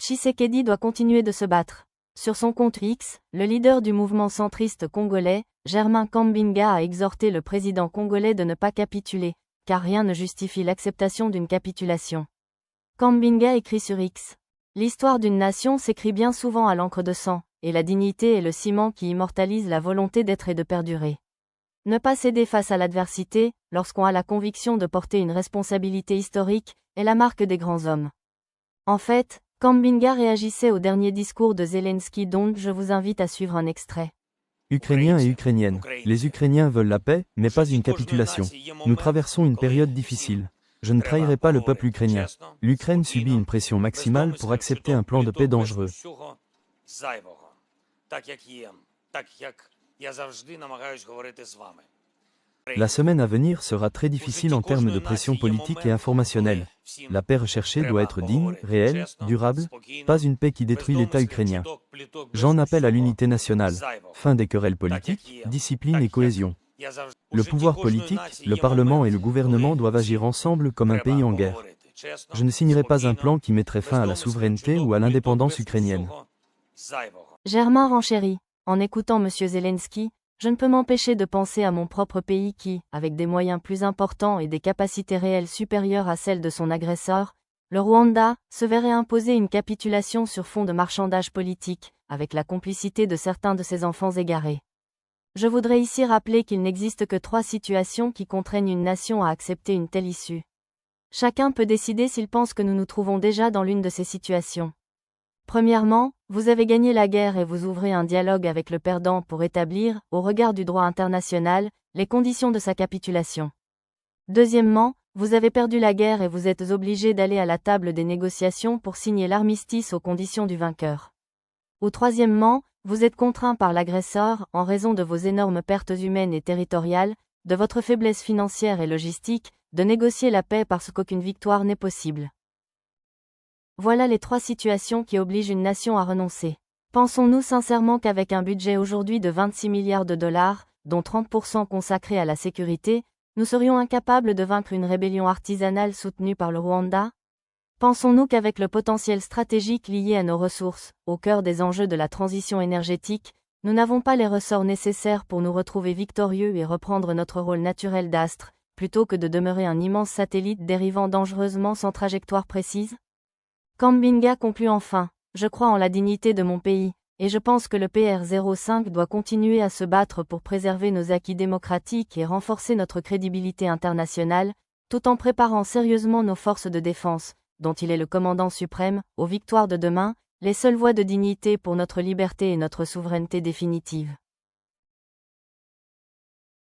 Tshisekedi doit continuer de se battre. Sur son compte X, le leader du mouvement centriste congolais, Germain Kambinga a exhorté le président congolais de ne pas capituler, car rien ne justifie l'acceptation d'une capitulation. Kambinga écrit sur X. L'histoire d'une nation s'écrit bien souvent à l'encre de sang, et la dignité est le ciment qui immortalise la volonté d'être et de perdurer. Ne pas céder face à l'adversité, lorsqu'on a la conviction de porter une responsabilité historique, est la marque des grands hommes. En fait, Kambinga réagissait au dernier discours de Zelensky dont je vous invite à suivre un extrait. Ukrainiens et Ukrainiennes, les Ukrainiens veulent la paix, mais pas une capitulation. Nous traversons une période difficile. Je ne trahirai pas le peuple ukrainien. L'Ukraine subit une pression maximale pour accepter un plan de paix dangereux. La semaine à venir sera très difficile en termes de pression politique et informationnelle. La paix recherchée doit être digne, réelle, durable, pas une paix qui détruit l'État ukrainien. J'en appelle à l'unité nationale, fin des querelles politiques, discipline et cohésion. Le pouvoir politique, le Parlement et le gouvernement doivent agir ensemble comme un pays en guerre. Je ne signerai pas un plan qui mettrait fin à la souveraineté ou à l'indépendance ukrainienne. Germain renchérit. En écoutant M. Zelensky, je ne peux m'empêcher de penser à mon propre pays qui, avec des moyens plus importants et des capacités réelles supérieures à celles de son agresseur, le Rwanda, se verrait imposer une capitulation sur fond de marchandage politique, avec la complicité de certains de ses enfants égarés. Je voudrais ici rappeler qu'il n'existe que 3 situations qui contraignent une nation à accepter une telle issue. Chacun peut décider s'il pense que nous nous trouvons déjà dans l'une de ces situations. Premièrement, vous avez gagné la guerre et vous ouvrez un dialogue avec le perdant pour établir, au regard du droit international, les conditions de sa capitulation. Deuxièmement, vous avez perdu la guerre et vous êtes obligé d'aller à la table des négociations pour signer l'armistice aux conditions du vainqueur. Ou troisièmement, vous êtes contraint par l'agresseur, en raison de vos énormes pertes humaines et territoriales, de votre faiblesse financière et logistique, de négocier la paix parce qu'aucune victoire n'est possible. Voilà les 3 situations qui obligent une nation à renoncer. Pensons-nous sincèrement qu'avec un budget aujourd'hui de 26 milliards de dollars, dont 30% consacrés à la sécurité, nous serions incapables de vaincre une rébellion artisanale soutenue par le Rwanda? Pensons-nous qu'avec le potentiel stratégique lié à nos ressources, au cœur des enjeux de la transition énergétique, nous n'avons pas les ressorts nécessaires pour nous retrouver victorieux et reprendre notre rôle naturel d'astre, plutôt que de demeurer un immense satellite dérivant dangereusement sans trajectoire précise? Kambinga conclut enfin, je crois en la dignité de mon pays, et je pense que le PR05 doit continuer à se battre pour préserver nos acquis démocratiques et renforcer notre crédibilité internationale, tout en préparant sérieusement nos forces de défense, dont il est le commandant suprême, aux victoires de demain, les seules voies de dignité pour notre liberté et notre souveraineté définitive.